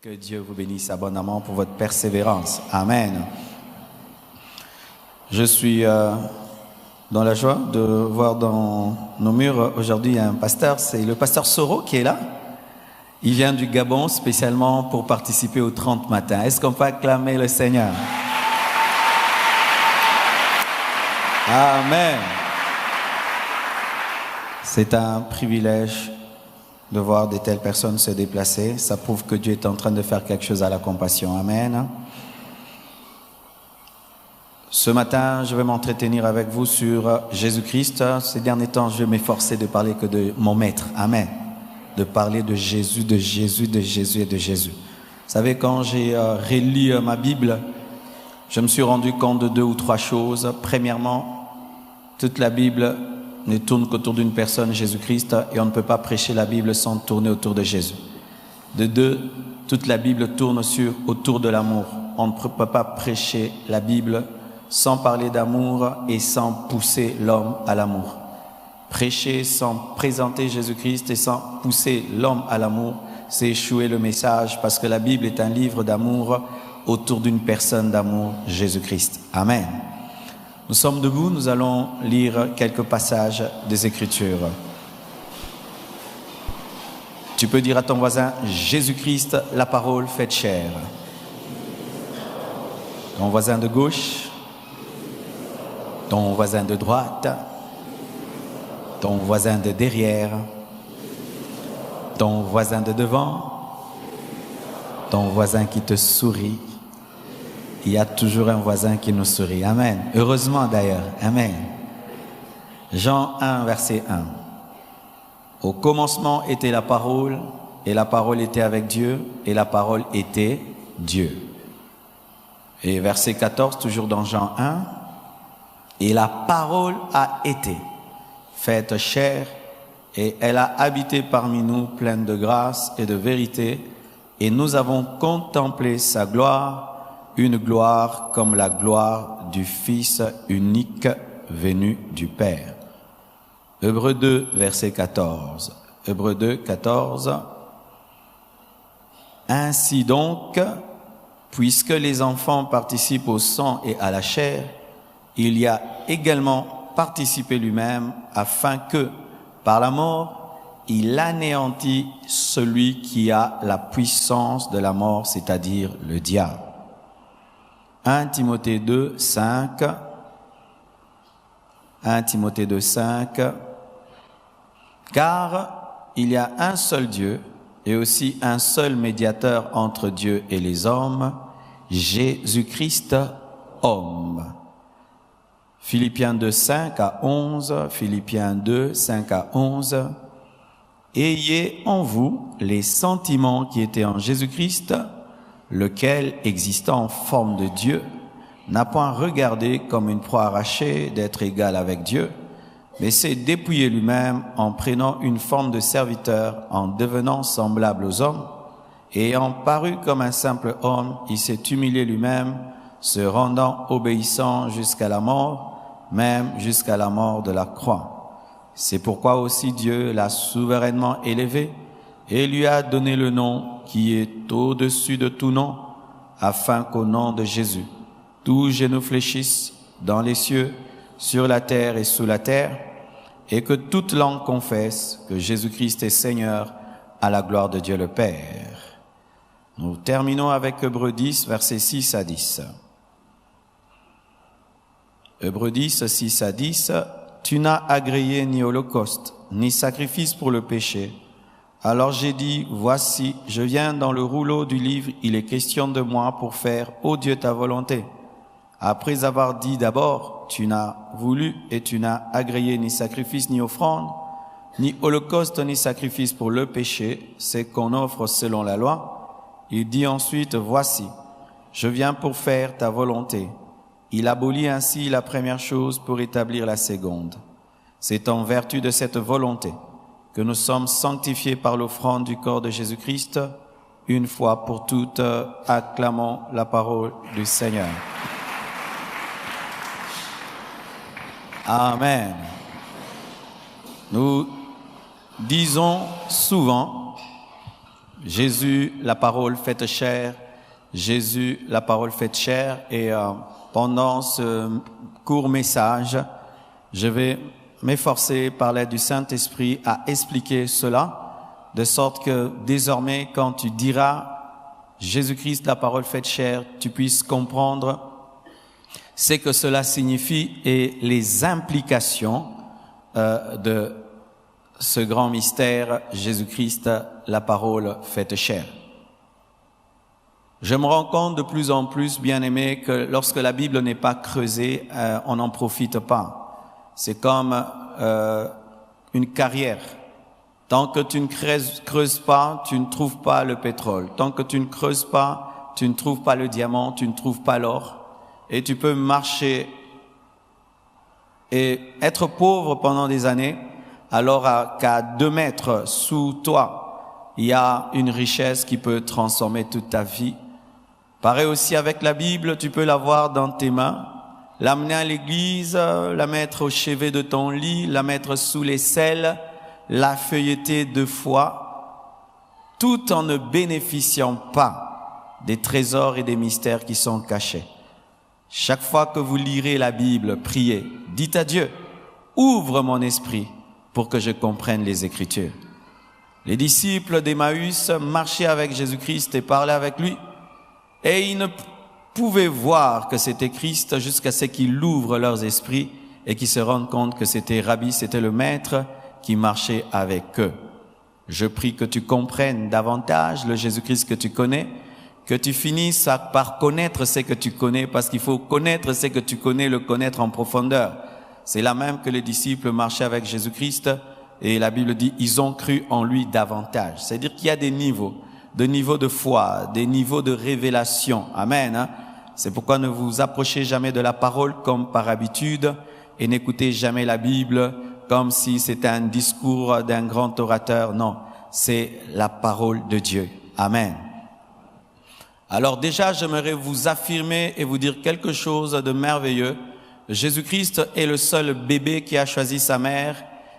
Que Dieu vous bénisse abondamment pour votre persévérance. Amen. Je suis dans la joie de voir dans nos murs aujourd'hui un pasteur. C'est le pasteur Soro qui est là. Il vient du Gabon spécialement pour participer au 30 matin. Est-ce qu'on peut acclamer le Seigneur? Amen. C'est un privilège de voir de telles personnes se déplacer. Ça prouve que Dieu est en train de faire quelque chose à la compassion. Amen. Ce matin, je vais m'entretenir avec vous sur Jésus-Christ. Ces derniers temps, je vais m'efforcer de parler que de mon maître. Amen. De parler de Jésus, de Jésus, de Jésus et de Jésus. Vous savez, quand j'ai relu ma Bible, je me suis rendu compte de 2 ou 3 choses. Premièrement, toute la Bible ne tourne qu'autour d'une personne, Jésus-Christ, et on ne peut pas prêcher la Bible sans tourner autour de Jésus. De 2, toute la Bible tourne autour de l'amour. On ne peut pas prêcher la Bible sans parler d'amour et sans pousser l'homme à l'amour. Prêcher sans présenter Jésus-Christ et sans pousser l'homme à l'amour, c'est échouer le message, parce que la Bible est un livre d'amour autour d'une personne d'amour, Jésus-Christ. Amen. Nous sommes debout, nous allons lire quelques passages des Écritures. Tu peux dire à ton voisin, Jésus-Christ, la parole faite chair. Ton voisin de gauche, ton voisin de droite, ton voisin de derrière, ton voisin de devant, ton voisin qui te sourit. Il y a toujours un voisin qui nous sourit. Amen. Heureusement d'ailleurs. Amen. Jean 1, verset 1. Au commencement était la parole, et la parole était avec Dieu, et la parole était Dieu. Et verset 14, toujours dans Jean 1. Et la parole a été faite chair, et elle a habité parmi nous, pleine de grâce et de vérité, et nous avons contemplé sa gloire, une gloire comme la gloire du Fils unique venu du Père. Hébreux 2, verset 14. Hébreux 2, 14. Ainsi donc, puisque les enfants participent au sang et à la chair, il y a également participé lui-même, afin que, par la mort, il anéantit celui qui a la puissance de la mort, c'est-à-dire le diable. 1 Timothée 2, 5. 1 Timothée 2, 5. Car il y a un seul Dieu et aussi un seul médiateur entre Dieu et les hommes, Jésus-Christ, homme. Philippiens 2, 5 à 11. Philippiens 2, 5 à 11. Ayez en vous les sentiments qui étaient en Jésus-Christ, lequel, existant en forme de Dieu, n'a point regardé comme une proie arrachée d'être égal avec Dieu, mais s'est dépouillé lui-même en prenant une forme de serviteur, en devenant semblable aux hommes, et ayant paru comme un simple homme, il s'est humilié lui-même, se rendant obéissant jusqu'à la mort, même jusqu'à la mort de la croix. C'est pourquoi aussi Dieu l'a souverainement élevé, et lui a donné le nom qui est au-dessus de tout nom, afin qu'au nom de Jésus, tous genoux fléchissent dans les cieux, sur la terre et sous la terre, et que toute langue confesse que Jésus-Christ est Seigneur, à la gloire de Dieu le Père. Nous terminons avec Hébreux 10, versets 6 à 10. Hébreux 10, 6 à 10. Tu n'as agréé ni holocauste, ni sacrifice pour le péché. Alors j'ai dit, voici, je viens dans le rouleau du livre, il est question de moi pour faire, ô Dieu, ta volonté. Après avoir dit d'abord, tu n'as voulu et tu n'as agréé ni sacrifice ni offrande, ni holocauste ni sacrifice pour le péché, c'est qu'on offre selon la loi. Il dit ensuite, voici, je viens pour faire ta volonté. Il abolit ainsi la première chose pour établir la seconde. C'est en vertu de cette volonté que nous sommes sanctifiés par l'offrande du corps de Jésus-Christ, une fois pour toutes. Acclamons la parole du Seigneur. Amen. Nous disons souvent Jésus, la parole faite chair. Jésus, la parole faite chair. Et pendant ce court message, je vais m'efforcer par l'aide du Saint-Esprit à expliquer cela, de sorte que désormais, quand tu diras Jésus-Christ, la parole faite chair, tu puisses comprendre ce que cela signifie et les implications de ce grand mystère, Jésus-Christ, la parole faite chair. Je me rends compte de plus en plus, bien-aimés, que lorsque la Bible n'est pas creusée, on n'en profite pas. C'est comme une carrière. Tant que tu ne creuses pas, tu ne trouves pas le pétrole. Tant que tu ne creuses pas, tu ne trouves pas le diamant, tu ne trouves pas l'or. Et tu peux marcher et être pauvre pendant des années, alors qu'à 2 mètres sous toi, il y a une richesse qui peut transformer toute ta vie. Pareil aussi avec la Bible, tu peux l'avoir dans tes mains, l'amener à l'église, la mettre au chevet de ton lit, la mettre sous l'aisselle, la feuilleter 2 fois, tout en ne bénéficiant pas des trésors et des mystères qui sont cachés. Chaque fois que vous lirez la Bible, priez, dites à Dieu, ouvre mon esprit pour que je comprenne les Écritures. Les disciples d'Emmaüs marchaient avec Jésus-Christ et parlaient avec lui, et ils ne pouvaient voir que c'était Christ jusqu'à ce qu'il ouvre leurs esprits et qu'ils se rendent compte que c'était Rabbi, c'était le Maître qui marchait avec eux. Je prie que tu comprennes davantage le Jésus-Christ que tu connais, que tu finisses par connaître ce que tu connais, parce qu'il faut connaître ce que tu connais, le connaître en profondeur. C'est là même que les disciples marchaient avec Jésus-Christ, et la Bible dit, ils ont cru en lui davantage. C'est-à-dire qu'il y a des niveaux de foi, des niveaux de révélation. Amen. C'est pourquoi ne vous approchez jamais de la parole comme par habitude, et n'écoutez jamais la Bible comme si c'était un discours d'un grand orateur. Non, c'est la parole de Dieu. Amen. Alors déjà, j'aimerais vous affirmer et vous dire quelque chose de merveilleux. Jésus-Christ est le seul bébé qui a choisi sa mère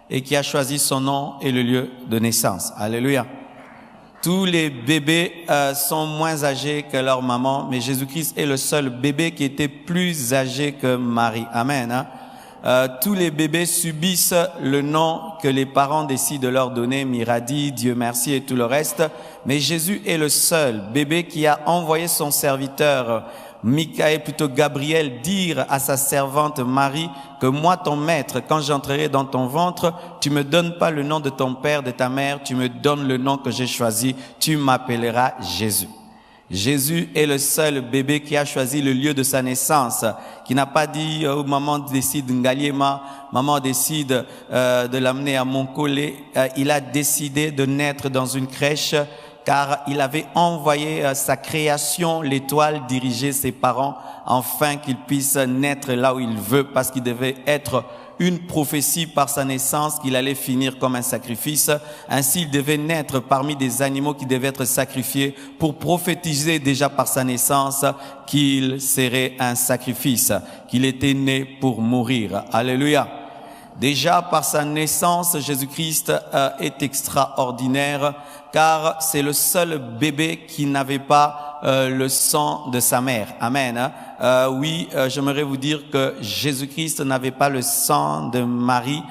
et qui a choisi son nom et le lieu de naissance. Alléluia. Tous les bébés sont moins âgés que leur maman, mais Jésus-Christ est le seul bébé qui était plus âgé que Marie. Amen. Tous les bébés subissent le nom que les parents décident de leur donner, Miradi, Dieu merci et tout le reste. Mais Jésus est le seul bébé qui a envoyé son serviteur, Gabriel, dire à sa servante Marie que moi, ton maître, quand j'entrerai dans ton ventre, tu me donnes pas le nom de ton père, de ta mère, tu me donnes le nom que j'ai choisi, tu m'appelleras Jésus. Jésus est le seul bébé qui a choisi le lieu de sa naissance, qui n'a pas dit oh, maman décide Ngaliema, maman décide de l'amener à Moncolé. Il a décidé de naître dans une crèche car il avait envoyé sa création, l'étoile, diriger ses parents afin qu'il puisse naître là où il veut, parce qu'il devait être une prophétie par sa naissance qu'il allait finir comme un sacrifice. Ainsi, il devait naître parmi des animaux qui devaient être sacrifiés pour prophétiser déjà par sa naissance qu'il serait un sacrifice, qu'il était né pour mourir. Alléluia. Déjà par sa naissance, Jésus-Christ est extraordinaire car c'est le seul bébé qui n'avait pas le sang de sa mère. Amen. Oui, j'aimerais vous dire que Jésus-Christ n'avait pas le sang de Marie.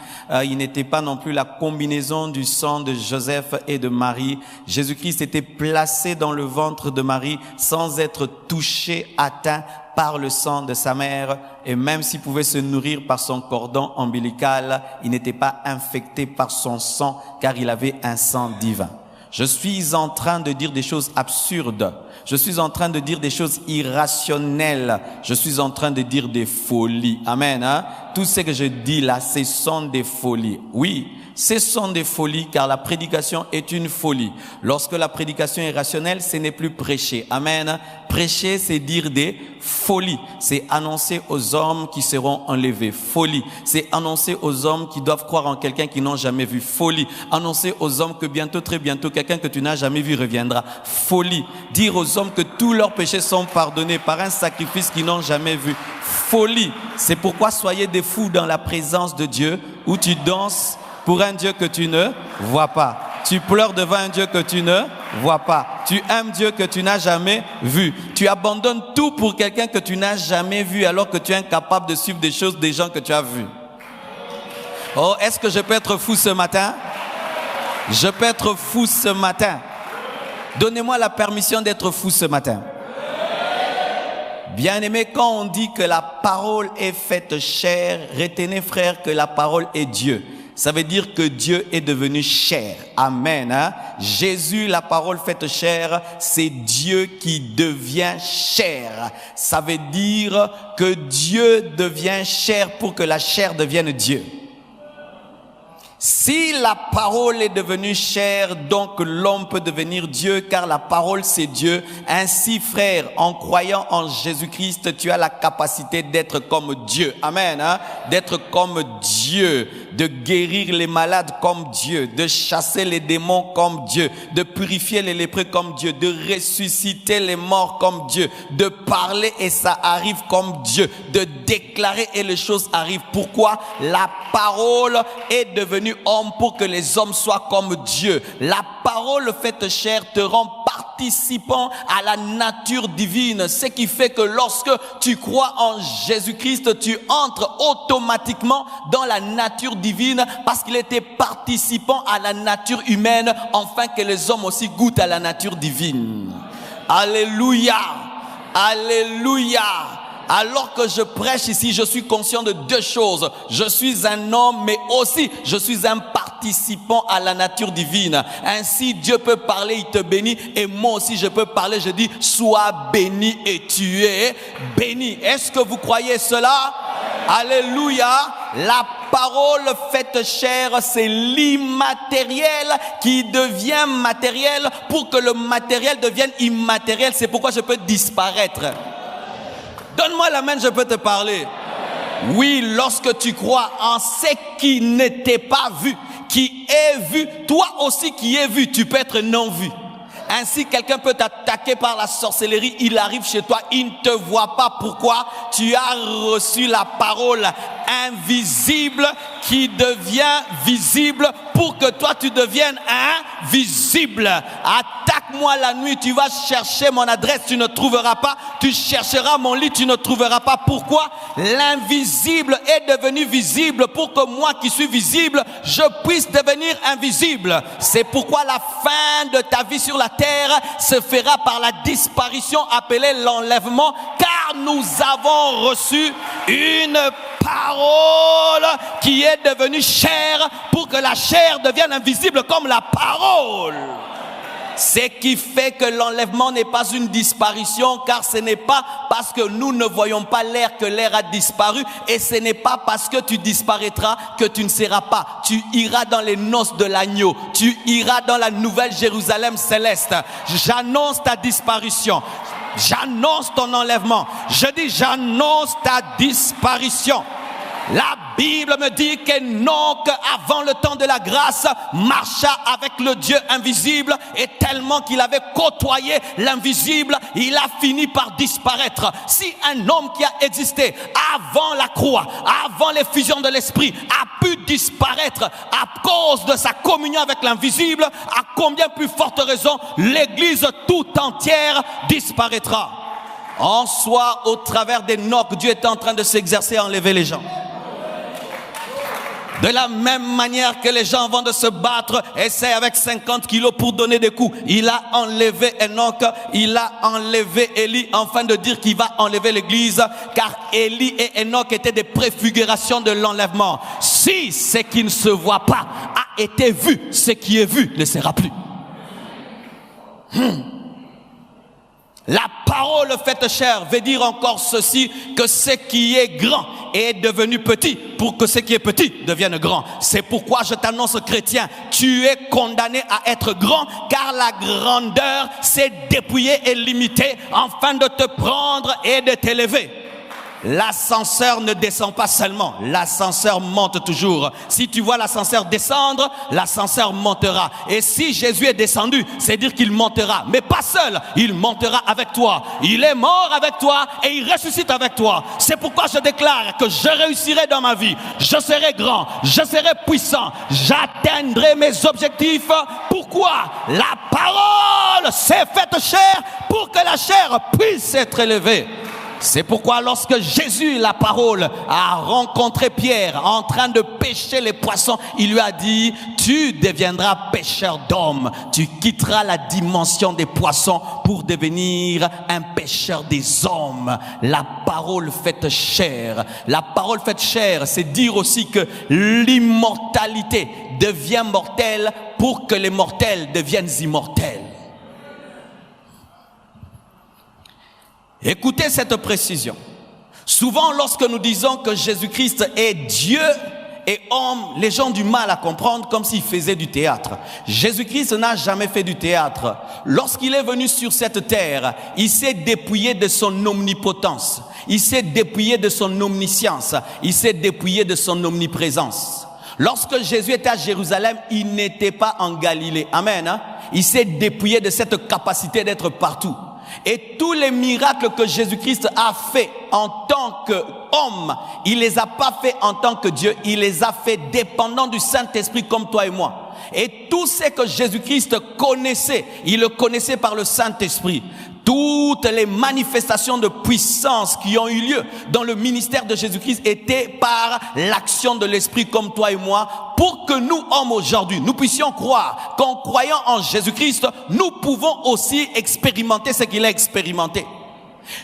Il n'était pas non plus la combinaison du sang de Joseph et de Marie. Jésus-Christ était placé dans le ventre de Marie sans être touché, atteint par le sang de sa mère, et même s'il pouvait se nourrir par son cordon ombilical, il n'était pas infecté par son sang car il avait un sang divin. Je suis en train de dire des choses absurdes. Je suis en train de dire des choses irrationnelles. Je suis en train de dire des folies. Amen. Tout ce que je dis là, ce sont des folies. Oui, ce sont des folies car la prédication est une folie. Lorsque la prédication est rationnelle, ce n'est plus prêcher. Amen. Prêcher, c'est dire des folies. C'est annoncer aux hommes qui seront enlevés. Folie. C'est annoncer aux hommes qui doivent croire en quelqu'un qu'ils n'ont jamais vu. Folie. Annoncer aux hommes que bientôt, très bientôt, quelqu'un que tu n'as jamais vu reviendra. Folie. Dire aux hommes que tous leurs péchés sont pardonnés par un sacrifice qu'ils n'ont jamais vu. Folie. C'est pourquoi soyez des fous dans la présence de Dieu où tu danses pour un Dieu que tu ne vois pas. Tu pleures devant un Dieu que tu ne vois pas. Tu aimes Dieu que tu n'as jamais vu. Tu abandonnes tout pour quelqu'un que tu n'as jamais vu alors que tu es incapable de suivre des choses des gens que tu as vus. Oh, est-ce que je peux être fou ce matin? Je peux être fou ce matin. Donnez-moi la permission d'être fou ce matin. Bien-aimé, quand on dit que la parole est faite chair, retenez frère que la parole est Dieu. Ça veut dire que Dieu est devenu chair. Amen. Hein? Jésus, la parole faite chair, c'est Dieu qui devient chair. Ça veut dire que Dieu devient chair pour que la chair devienne Dieu. Si la parole est devenue chair, donc l'homme peut devenir Dieu, car la parole c'est Dieu. Ainsi, frère, en croyant en Jésus-Christ, tu as la capacité d'être comme Dieu. Amen. Hein? D'être comme Dieu, de guérir les malades comme Dieu, de chasser les démons comme Dieu, de purifier les lépreux comme Dieu, de ressusciter les morts comme Dieu, de parler et ça arrive comme Dieu, de déclarer et les choses arrivent. Pourquoi? La parole est devenue homme pour que les hommes soient comme Dieu. La parole faite chair te rend participant à la nature divine. Ce qui fait que lorsque tu crois en Jésus-Christ, tu entres automatiquement dans la nature divine parce qu'il était participant à la nature humaine, afin que les hommes aussi goûtent à la nature divine. Alléluia! Alléluia! Alors que je prêche ici, je suis conscient de deux choses. Je suis un homme, mais aussi je suis un participant à la nature divine. Ainsi, Dieu peut parler, il te bénit, et moi aussi je peux parler, je dis, sois béni et tu es béni. Est-ce que vous croyez cela? Alléluia! La parole faite chair, c'est l'immatériel qui devient matériel pour que le matériel devienne immatériel. C'est pourquoi je peux disparaître. Donne-moi la main, je peux te parler. Oui, lorsque tu crois en ce qui n'était pas vu, qui est vu, toi aussi qui es vu, tu peux être non vu. Ainsi, quelqu'un peut t'attaquer par la sorcellerie, il arrive chez toi, il ne te voit pas. Pourquoi? Tu as reçu la parole invisible qui devient visible pour que toi tu deviennes invisible. Attaque-moi la nuit, tu vas chercher mon adresse, tu ne trouveras pas. Tu chercheras mon lit, tu ne trouveras pas. Pourquoi? L'invisible est devenu visible pour que moi qui suis visible, je puisse devenir invisible. C'est pourquoi la fin de ta vie sur la terre se fera par la disparition appelée l'enlèvement, car nous avons reçu une parole qui est devenue chair pour que la chair devienne invisible comme la parole. Ce qui fait que l'enlèvement n'est pas une disparition, car ce n'est pas parce que nous ne voyons pas l'air que l'air a disparu, et ce n'est pas parce que tu disparaîtras que tu ne seras pas. Tu iras dans les noces de l'agneau, tu iras dans la nouvelle Jérusalem céleste. J'annonce ta disparition. J'annonce ton enlèvement. Je dis j'annonce ta disparition. La Bible me dit qu'Enoch, avant le temps de la grâce, marcha avec le Dieu invisible, et tellement qu'il avait côtoyé l'invisible, il a fini par disparaître. Si un homme qui a existé avant la croix, avant l'effusion de l'esprit, a pu disparaître à cause de sa communion avec l'invisible, à combien plus forte raison l'Église tout entière disparaîtra. En soi, au travers d'Enoch, Dieu est en train de s'exercer à enlever les gens. De la même manière que les gens, avant de se battre, essaient avec 50 kilos pour donner des coups. Il a enlevé Enoch, il a enlevé Élie, afin de dire qu'il va enlever l'église, car Élie et Enoch étaient des préfigurations de l'enlèvement. Si ce qui ne se voit pas a été vu, ce qui est vu ne sera plus. La parole faite chair veut dire encore ceci, que ce qui est grand est devenu petit pour que ce qui est petit devienne grand. C'est pourquoi je t'annonce, chrétien, tu es condamné à être grand, car la grandeur s'est dépouillée et limitée afin de te prendre et de t'élever. L'ascenseur ne descend pas seulement, l'ascenseur monte toujours. Si tu vois l'ascenseur descendre, l'ascenseur montera. Et si Jésus est descendu, c'est dire qu'il montera. Mais pas seul, il montera avec toi. Il est mort avec toi et il ressuscite avec toi. C'est pourquoi je déclare que je réussirai dans ma vie. Je serai grand, je serai puissant, j'atteindrai mes objectifs. Pourquoi? La parole s'est faite chair pour que la chair puisse être élevée. C'est pourquoi lorsque Jésus, la parole, a rencontré Pierre en train de pêcher les poissons, il lui a dit, tu deviendras pêcheur d'hommes. Tu quitteras la dimension des poissons pour devenir un pêcheur des hommes. La parole faite chair. La parole faite chair, c'est dire aussi que l'immortalité devient mortelle pour que les mortels deviennent immortels. Écoutez cette précision. Souvent, lorsque nous disons que Jésus-Christ est Dieu et homme, les gens ont du mal à comprendre comme s'il faisait du théâtre. Jésus-Christ n'a jamais fait du théâtre. Lorsqu'il est venu sur cette terre, il s'est dépouillé de son omnipotence. Il s'est dépouillé de son omniscience. Il s'est dépouillé de son omniprésence. Lorsque Jésus était à Jérusalem, il n'était pas en Galilée. Amen. Hein? Il s'est dépouillé de cette capacité d'être partout. Et tous les miracles que Jésus-Christ a fait en tant qu'homme, il les a pas fait en tant que Dieu, il les a fait dépendant du Saint-Esprit comme toi et moi. Et tout ce que Jésus-Christ connaissait, il le connaissait par le Saint-Esprit. Toutes les manifestations de puissance qui ont eu lieu dans le ministère de Jésus-Christ étaient par l'action de l'Esprit comme toi et moi, pour que nous, hommes aujourd'hui, nous puissions croire qu'en croyant en Jésus-Christ, nous pouvons aussi expérimenter ce qu'il a expérimenté.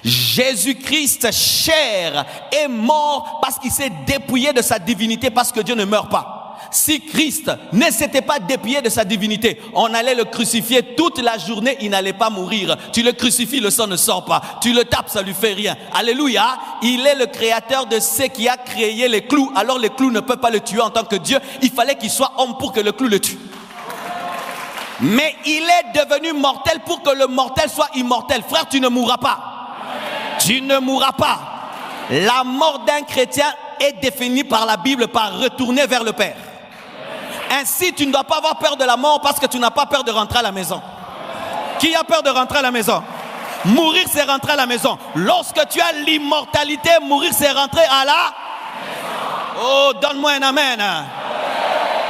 Jésus-Christ, chair, est mort parce qu'il s'est dépouillé de sa divinité, parce que Dieu ne meurt pas. Si Christ ne s'était pas dépouillé de sa divinité, on allait le crucifier toute la journée, il n'allait pas mourir. Tu le crucifies, le sang ne sort pas. Tu le tapes, ça lui fait rien. Alléluia. Il est le créateur de ce qui a créé les clous. Alors les clous ne peuvent pas le tuer en tant que Dieu. Il fallait qu'il soit homme pour que le clou le tue. Mais il est devenu mortel pour que le mortel soit immortel. Frère, tu ne mourras pas. Tu ne mourras pas. La mort d'un chrétien est définie par la Bible par retourner vers le Père. Ainsi, tu ne dois pas avoir peur de la mort parce que tu n'as pas peur de rentrer à la maison. Qui a peur de rentrer à la maison? Mourir, c'est rentrer à la maison. Lorsque tu as l'immortalité, mourir, c'est rentrer à la maison. Oh, donne-moi un amen.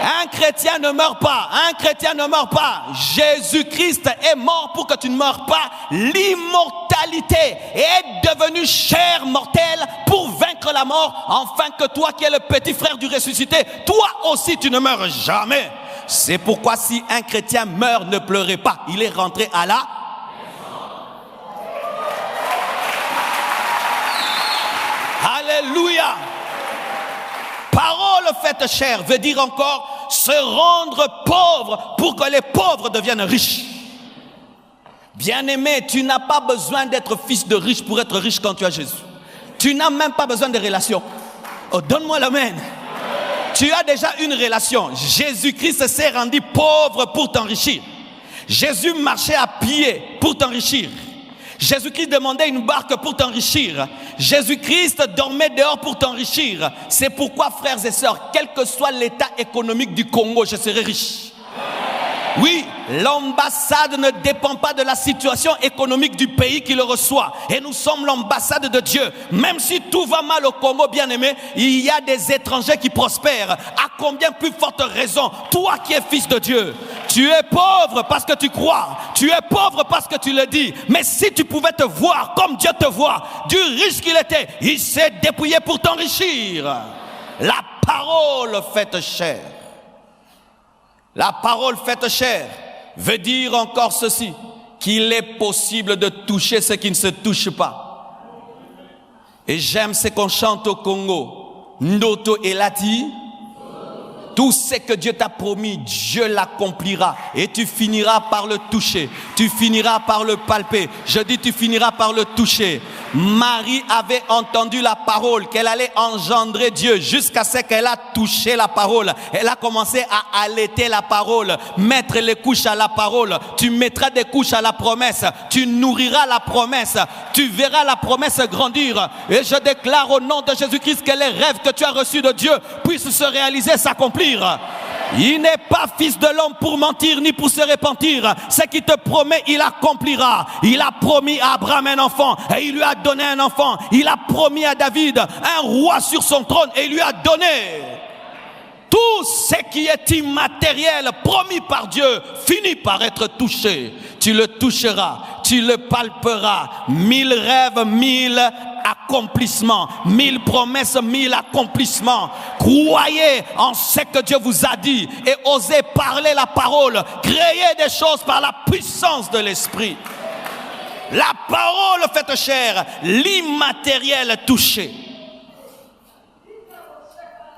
Un chrétien ne meurt pas. Un chrétien ne meurt pas. Jésus-Christ est mort pour que tu ne meurs pas. L'immortalité est devenue chair mortelle pour vaincre la mort, afin que toi qui es le petit frère du ressuscité, toi aussi tu ne meurs jamais. C'est pourquoi si un chrétien meurt, ne pleurez pas. Il est rentré à la... Alléluia. Parole faite chair veut dire encore se rendre pauvre pour que les pauvres deviennent riches. Bien-aimé, tu n'as pas besoin d'être fils de riche pour être riche quand tu as Jésus. Tu n'as même pas besoin de relations. Oh, donne-moi l'amen. Tu as déjà une relation. Jésus-Christ s'est rendu pauvre pour t'enrichir. Jésus marchait à pied pour t'enrichir. Jésus-Christ demandait une barque pour t'enrichir. Jésus-Christ dormait dehors pour t'enrichir. C'est pourquoi, frères et sœurs, quel que soit l'état économique du Congo, je serai riche. Oui, l'ambassade ne dépend pas de la situation économique du pays qui le reçoit. Et nous sommes l'ambassade de Dieu. Même si tout va mal au Congo, bien-aimé, il y a des étrangers qui prospèrent. À combien plus forte raison, toi qui es fils de Dieu, tu es pauvre parce que tu crois. Tu es pauvre parce que tu le dis. Mais si tu pouvais te voir comme Dieu te voit, du riche qu'il était, il s'est dépouillé pour t'enrichir. La parole faite chair. La parole faite chair veut dire encore ceci, qu'il est possible de toucher ce qui ne se touche pas. Et j'aime ce qu'on chante au Congo. Ndoto elati, Tout ce que Dieu t'a promis, Dieu l'accomplira. Et tu finiras par le toucher. Tu finiras par le palper. Je dis, tu finiras par le toucher. Marie avait entendu la parole, qu'elle allait engendrer Dieu, jusqu'à ce qu'elle a touché la parole. Elle a commencé à allaiter la parole, mettre les couches à la parole. Tu mettras des couches à la promesse. Tu nourriras la promesse. Tu verras la promesse grandir. Et je déclare au nom de Jésus-Christ que les rêves que tu as reçus de Dieu puissent se réaliser, s'accomplir. Il n'est pas fils de l'homme pour mentir ni pour se repentir. Ce qu'il te promet, il accomplira. Il a promis à Abraham un enfant et il lui a donné un enfant. Il a promis à David un roi sur son trône et il lui a donné. Tout ce qui est immatériel promis par Dieu finit par être touché. Tu le toucheras, tu le palperas. 1000 rêves, 1000 accomplissements, 1000 promesses, 1000 accomplissements. Croyez en ce que Dieu vous a dit et osez parler la parole. Créez des choses par la puissance de l'esprit. La parole faite chair, l'immatériel touché.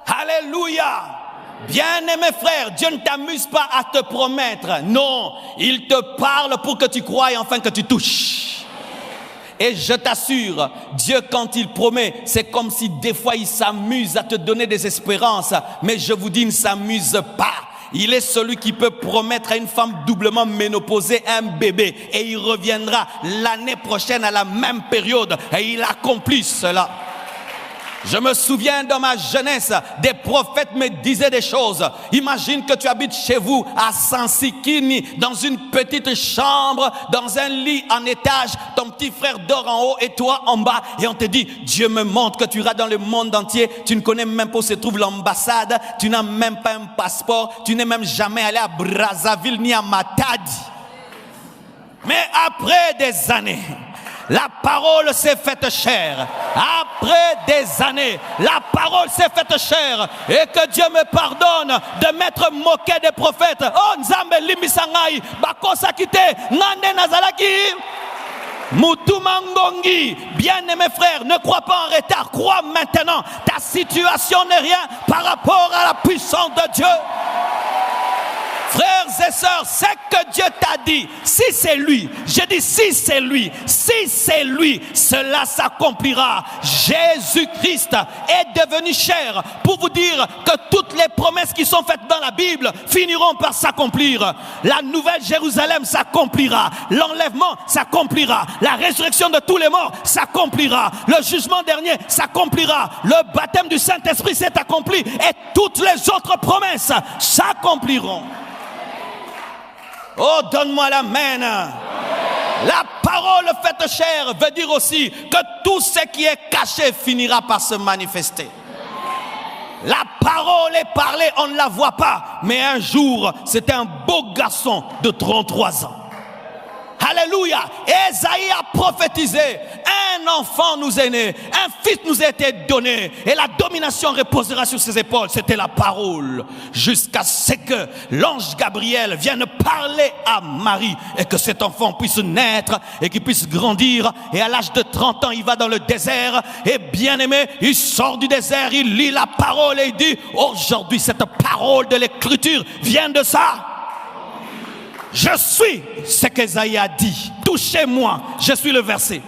Alléluia. Bien-aimé frère, Dieu ne t'amuse pas à te promettre. Non, il te parle pour que tu croies afin que tu touches. Et je t'assure, Dieu quand il promet, c'est comme si des fois il s'amuse à te donner des espérances. Mais je vous dis, il ne s'amuse pas. Il est celui qui peut promettre à une femme doublement ménopausée un bébé. Et il reviendra l'année prochaine à la même période. Et il accomplit cela. Je me souviens dans ma jeunesse, des prophètes me disaient des choses. Imagine que tu habites chez vous à Sansikini, dans une petite chambre, dans un lit en étage. Ton petit frère dort en haut et toi en bas. Et on te dit, Dieu me montre que tu iras dans le monde entier. Tu ne connais même pas où se trouve l'ambassade. Tu n'as même pas un passeport. Tu n'es même jamais allé à Brazzaville ni à Matadi. Mais après des années, la parole s'est faite chair. Après des années, la parole s'est faite chair. Et que Dieu me pardonne de m'être moqué des prophètes. Oh, Nzambe limisangai, bakosa kite, nande nazalaki. Mutumangongi, bien-aimé frère, ne crois pas en retard, crois maintenant. Ta situation n'est rien par rapport à la puissance de Dieu. Frères et sœurs, ce que Dieu t'a dit, si c'est lui, je dis si c'est lui, cela s'accomplira. Jésus-Christ est devenu chair pour vous dire que toutes les promesses qui sont faites dans la Bible finiront par s'accomplir. La nouvelle Jérusalem s'accomplira, l'enlèvement s'accomplira, la résurrection de tous les morts s'accomplira, le jugement dernier s'accomplira, le baptême du Saint-Esprit s'est accompli et toutes les autres promesses s'accompliront. Oh, donne-moi l'amen. La parole faite chair veut dire aussi que tout ce qui est caché finira par se manifester. La parole est parlée, on ne la voit pas. Mais un jour, c'était un beau garçon de 33 ans. Alléluia. Ésaïe a prophétisé. Un enfant nous est né. Un fils nous a été donné. Et la domination reposera sur ses épaules. C'était la parole. Jusqu'à ce que l'ange Gabriel vienne parler à Marie. Et que cet enfant puisse naître. Et qu'il puisse grandir. Et à l'âge de 30 ans, il va dans le désert. Et bien aimé, il sort du désert. Il lit la parole et il dit, aujourd'hui, cette parole de l'écriture vient de ça. Je suis ce qu'Ésaïe a dit. Touchez-moi. Je suis le verset.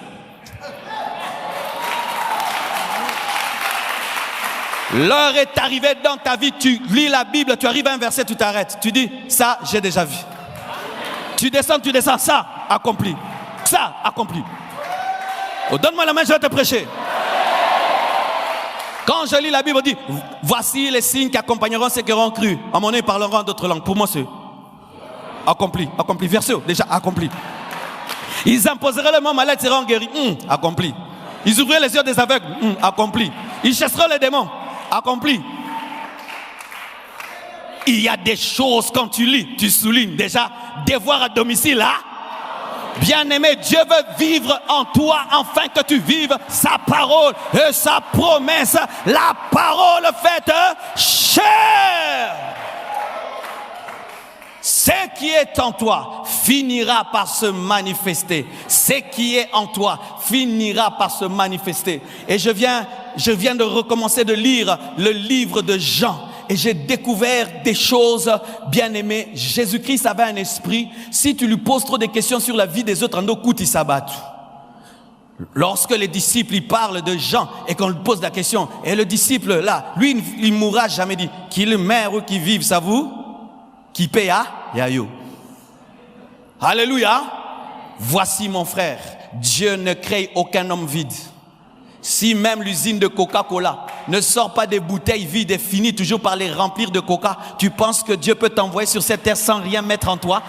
L'heure est arrivée dans ta vie. Tu lis la Bible, tu arrives à un verset, tu t'arrêtes. Tu dis, ça, j'ai déjà vu. Tu descends, ça, accompli. Ça, accompli. Oh, donne-moi la main, je vais te prêcher. Quand je lis la Bible, on dit, voici les signes qui accompagneront ceux qui auront cru. À mon nez, ils parleront d'autres langues. Pour moi, c'est accompli, verset, déjà accompli. Ils imposeraient les mains malades, seront guéris. Accompli. Ils ouvriraient les yeux des aveugles. Accompli. Ils chasseront les démons. Accompli. Il y a des choses quand tu lis, tu soulignes déjà devoir à domicile là. Bien-aimé, Dieu veut vivre en toi afin que tu vives sa parole et sa promesse. La parole faite chair. Ce qui est en toi finira par se manifester. Ce qui est en toi finira par se manifester. Et je viens de recommencer de lire le livre de Jean. et j'ai découvert des choses bien aimées. Jésus-Christ avait un esprit. Si tu lui poses trop de questions sur la vie des autres, en coup, il s'abat. Lorsque les disciples ils parlent de Jean et qu'on lui pose la question, et le disciple là, lui il ne mourra jamais, dit qu'il meurt ou qu'il vive, ça vous qui paye à Yayo. Alléluia. Voici mon frère, Dieu ne crée aucun homme vide. Si même l'usine de Coca-Cola ne sort pas des bouteilles vides et finit toujours par les remplir de Coca, tu penses que Dieu peut t'envoyer sur cette terre sans rien mettre en toi?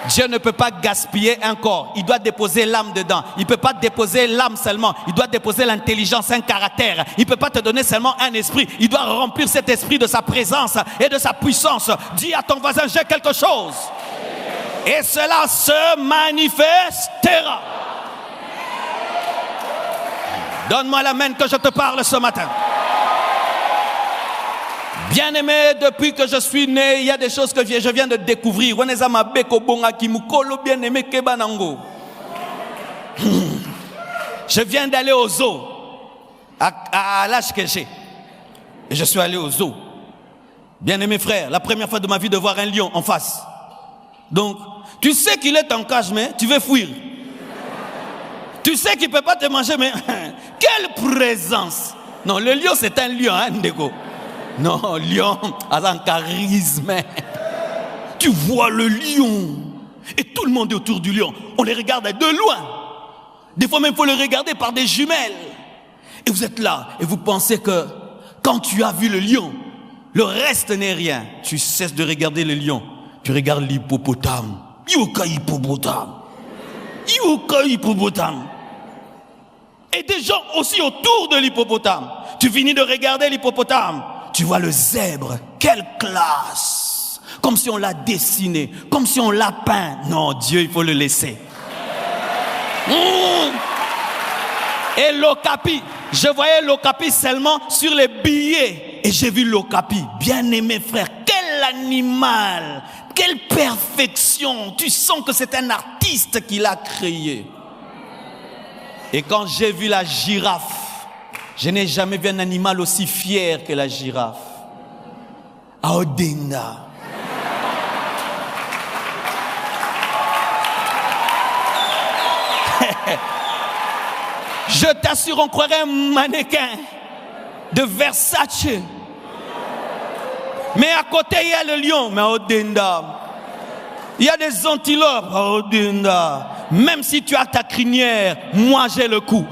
Dieu ne peut pas gaspiller un corps. Il doit déposer l'âme dedans. Il ne peut pas déposer l'âme seulement. Il doit déposer l'intelligence, un caractère. Il ne peut pas te donner seulement un esprit. Il doit remplir cet esprit de sa présence et de sa puissance. Dis à ton voisin, j'ai quelque chose. Et cela se manifestera. Donne-moi l'amen que je te parle ce matin. Bien-aimé, depuis que je suis né, il y a des choses que je viens de découvrir. Je viens d'aller au zoo, à l'âge que j'ai. Et je suis allé au zoo. Bien-aimé frère, la première fois de ma vie de voir un lion en face. Donc, tu sais qu'il est en cage, mais tu veux fuir. Tu sais qu'il ne peut pas te manger, mais quelle présence! Non, le lion, c'est un lion, hein, Ndeko. Non, lion a un charisme. Tu vois le lion. Et tout le monde est autour du lion. On les regarde de loin. Des fois même, il faut le regarder par des jumelles. Et vous êtes là, et vous pensez que quand tu as vu le lion, le reste n'est rien. Tu cesses de regarder le lion. Tu regardes l'hippopotame. Yoka hippopotame. Yoka hippopotame. Et des gens aussi autour de l'hippopotame. Tu finis de regarder l'hippopotame. Tu vois le zèbre, quelle classe! Comme si on l'a dessiné, comme si on l'a peint. Non, Dieu, il faut le laisser. Et l'okapi, je voyais l'okapi seulement sur les billets. Et j'ai vu l'okapi, bien aimé frère, quel animal, quelle perfection. Tu sens que c'est un artiste qui l'a créé. Et quand j'ai vu la girafe, je n'ai jamais vu un animal aussi fier que la girafe. Aodinda. Je t'assure, on croirait un mannequin de Versace. Mais à côté, il y a le lion. Mais Aodinda. Il y a des antilopes. Aodinda. Même si tu as ta crinière, moi j'ai le coup.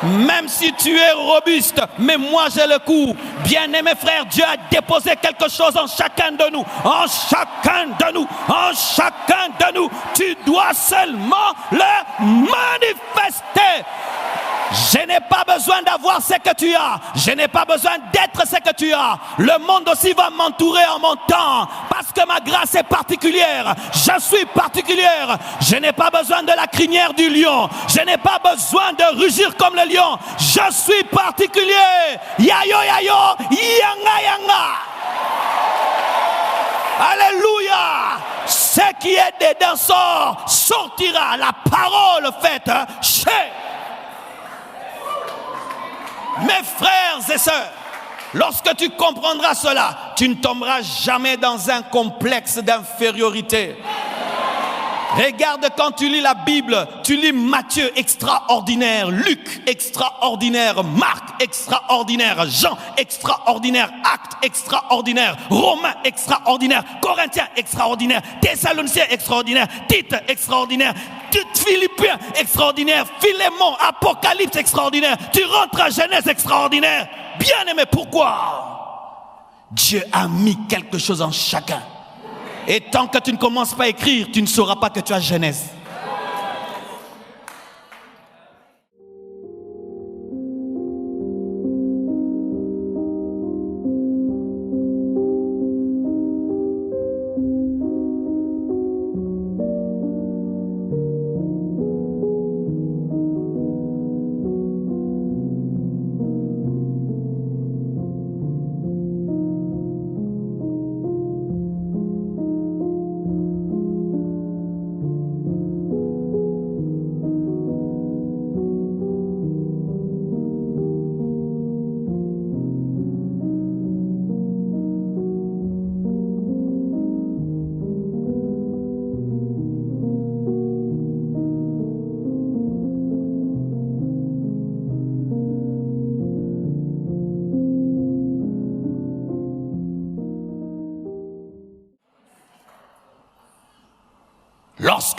Même si tu es robuste, mais moi j'ai le coup. Bien-aimé frère, Dieu a déposé quelque chose en chacun de nous. En chacun de nous. En chacun de nous. Tu dois seulement le manifester. Je n'ai pas besoin d'avoir ce que tu as. Je n'ai pas besoin d'être ce que tu as. Le monde aussi va m'entourer en mon temps. Parce que ma grâce est particulière. Je suis particulière. Je n'ai pas besoin de la crinière du lion. Je n'ai pas besoin de rugir comme le lion. Je suis particulier. Yayo, yayo, yanga, yanga. Alléluia. Ce qui est dedans sortira. La parole faite chez. Mes frères et sœurs, lorsque tu comprendras cela, tu ne tomberas jamais dans un complexe d'infériorité. Regarde quand tu lis la Bible, tu lis Matthieu, extraordinaire, Luc, extraordinaire, Marc, extraordinaire, Jean, extraordinaire, Actes, extraordinaire, Romains, extraordinaire, Corinthiens, extraordinaire, Thessaloniciens, extraordinaire, Tite, extraordinaire, Philippiens, extraordinaire, Philémon, Apocalypse, extraordinaire, tu rentres à Genèse, extraordinaire. Bien aimé, pourquoi? Dieu a mis quelque chose en chacun. Et tant que tu ne commences pas à écrire, tu ne sauras pas que tu as Genèse.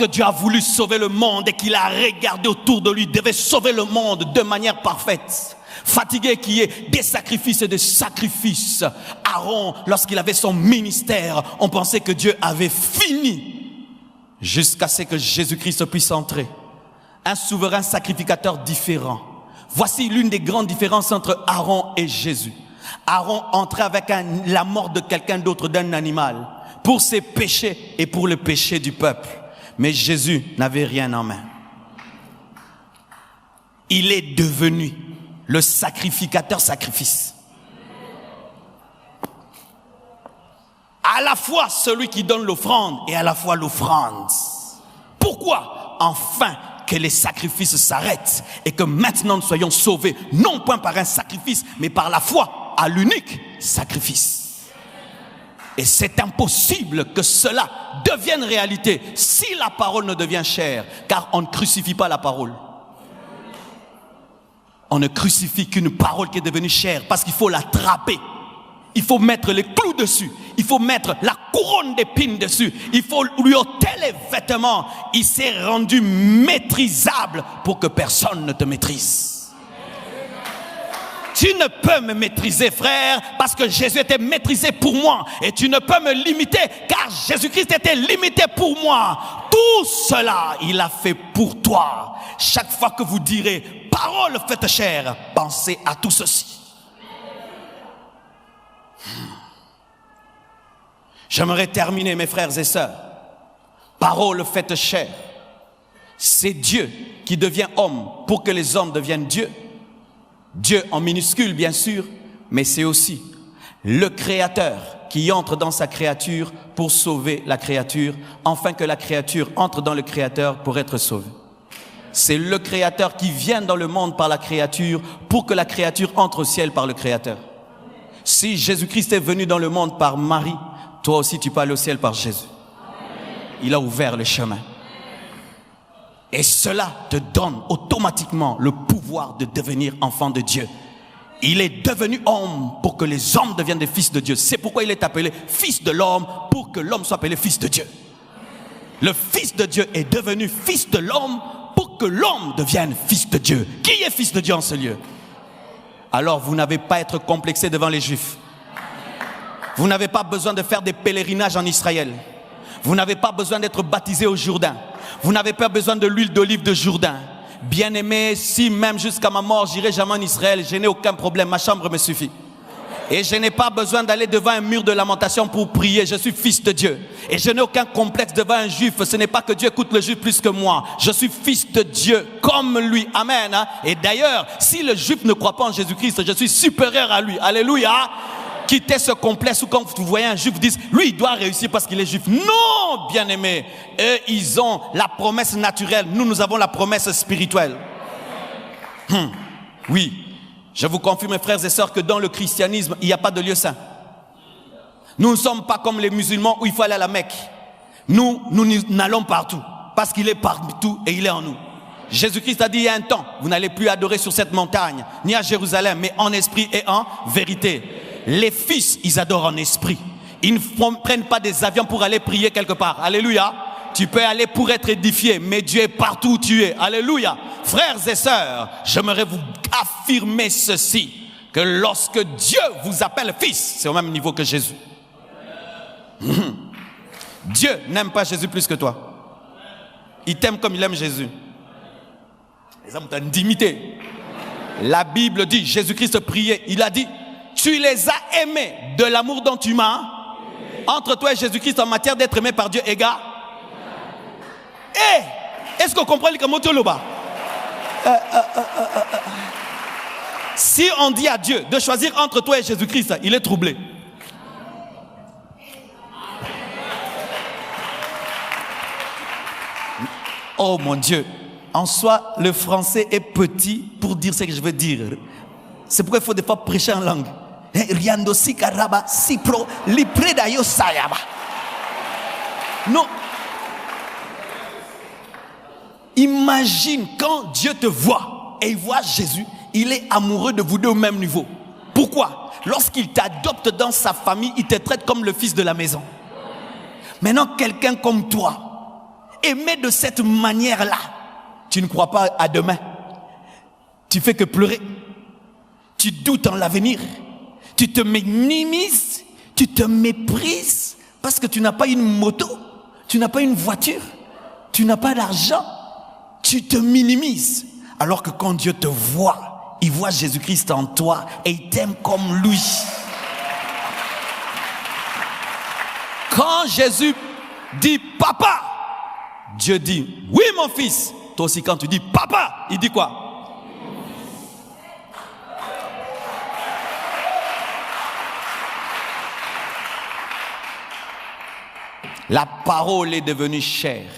lorsque Dieu a voulu sauver le monde et qu'il a regardé autour de lui, devait sauver le monde de manière parfaite. Fatigué qu'il y ait des sacrifices et des sacrifices. Aaron, lorsqu'il avait son ministère, on pensait que Dieu avait fini. Jusqu'à ce que Jésus-Christ puisse entrer. Un souverain sacrificateur différent. Voici l'une des grandes différences entre Aaron et Jésus. Aaron entrait avec la mort de quelqu'un d'autre, d'un animal, pour ses péchés et pour le péché du peuple. Mais Jésus n'avait rien en main. Il est devenu le sacrificateur sacrifice. À la fois celui qui donne l'offrande et à la fois l'offrande. Pourquoi? Enfin que les sacrifices s'arrêtent et que maintenant nous soyons sauvés, non point par un sacrifice, mais par la foi à l'unique sacrifice. Et c'est impossible que cela devienne réalité si la parole ne devient chair, car on ne crucifie pas la parole. On ne crucifie qu'une parole qui est devenue chair parce qu'il faut l'attraper. Il faut mettre les clous dessus. Il faut mettre la couronne d'épines dessus. Il faut lui ôter les vêtements. Il s'est rendu maîtrisable pour que personne ne te maîtrise. Tu ne peux me maîtriser, frère, parce que Jésus était maîtrisé pour moi. Et tu ne peux me limiter, car Jésus-Christ était limité pour moi. Tout cela, il a fait pour toi. Chaque fois que vous direz, parole faite chair, pensez à tout ceci. J'aimerais terminer, mes frères et sœurs. Parole faite chair. C'est Dieu qui devient homme pour que les hommes deviennent Dieu. Dieu en minuscule, bien sûr, mais c'est aussi le Créateur qui entre dans sa créature pour sauver la créature, afin que la créature entre dans le Créateur pour être sauvée. C'est le Créateur qui vient dans le monde par la créature pour que la créature entre au ciel par le Créateur. Si Jésus-Christ est venu dans le monde par Marie, toi aussi tu peux aller au ciel par Jésus. Il a ouvert le chemin. Et cela te donne automatiquement le pouvoir de devenir enfant de Dieu. Il est devenu homme pour que les hommes deviennent des fils de Dieu. C'est pourquoi il est appelé fils de l'homme, pour que l'homme soit appelé fils de Dieu. Le fils de Dieu est devenu fils de l'homme pour que l'homme devienne fils de Dieu. Qui est fils de Dieu en ce lieu? Alors vous n'avez pas à être complexé devant les Juifs. Vous n'avez pas besoin de faire des pèlerinages en Israël. Vous n'avez pas besoin d'être baptisé au Jourdain. Vous n'avez pas besoin de l'huile d'olive de Jourdain. Bien-aimé, si même jusqu'à ma mort, j'irai jamais en Israël, je n'ai aucun problème, ma chambre me suffit. Et je n'ai pas besoin d'aller devant un mur de lamentation pour prier, je suis fils de Dieu. Et je n'ai aucun complexe devant un juif, ce n'est pas que Dieu écoute le juif plus que moi. Je suis fils de Dieu, comme lui, amen. Et d'ailleurs, si le juif ne croit pas en Jésus-Christ, je suis supérieur à lui, alléluia. Quittez ce complexe où quand vous voyez un juif, vous dites, lui il doit réussir parce qu'il est juif. Non, bien-aimés, eux ils ont la promesse naturelle, nous avons la promesse spirituelle. Oui, je vous confirme, mes frères et sœurs, que dans le christianisme, il n'y a pas de lieu saint. Nous ne sommes pas comme les musulmans où il faut aller à la Mecque. Nous n'allons partout, parce qu'il est partout et il est en nous. Jésus-Christ a dit il y a un temps, vous n'allez plus adorer sur cette montagne, ni à Jérusalem, mais en esprit et en vérité. Les fils, ils adorent en esprit. Ils ne prennent pas des avions pour aller prier quelque part. Alléluia. Tu peux aller pour être édifié, mais Dieu est partout où tu es. Alléluia. Frères et sœurs, j'aimerais vous affirmer ceci, que lorsque Dieu vous appelle fils, c'est au même niveau que Jésus. Dieu n'aime pas Jésus plus que toi. Il t'aime comme il aime Jésus. Les hommes t'ont d'imiter. La Bible dit, Jésus-Christ priait, il a dit, tu les as aimés de l'amour dont tu m'as. Entre toi et Jésus-Christ en matière d'être aimé par Dieu égale. Est-ce qu'on comprend le mot là-bas? Si on dit à Dieu de choisir entre toi et Jésus-Christ, il est troublé. Oh mon Dieu, en soi, le français est petit pour dire ce que je veux dire. C'est pourquoi il faut des fois prêcher en langue. Non. Imagine quand Dieu te voit et il voit Jésus, il est amoureux de vous deux au même niveau. Pourquoi? Lorsqu'il t'adopte dans sa famille, il te traite comme le fils de la maison. Maintenant, quelqu'un comme toi aimer de cette manière-là, tu ne crois pas à demain. Tu fais que pleurer. Tu doutes en l'avenir. Tu te minimises. Tu te méprises parce que tu n'as pas une moto. Tu n'as pas une voiture. Tu n'as pas d'argent. Tu te minimises. Alors que quand Dieu te voit, il voit Jésus-Christ en toi et il t'aime comme lui. Quand Jésus dit papa, Dieu dit oui mon fils. Toi aussi quand tu dis papa, il dit quoi? La parole est devenue chair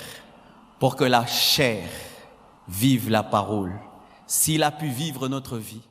pour que la chair vive la parole. S'il a pu vivre notre vie,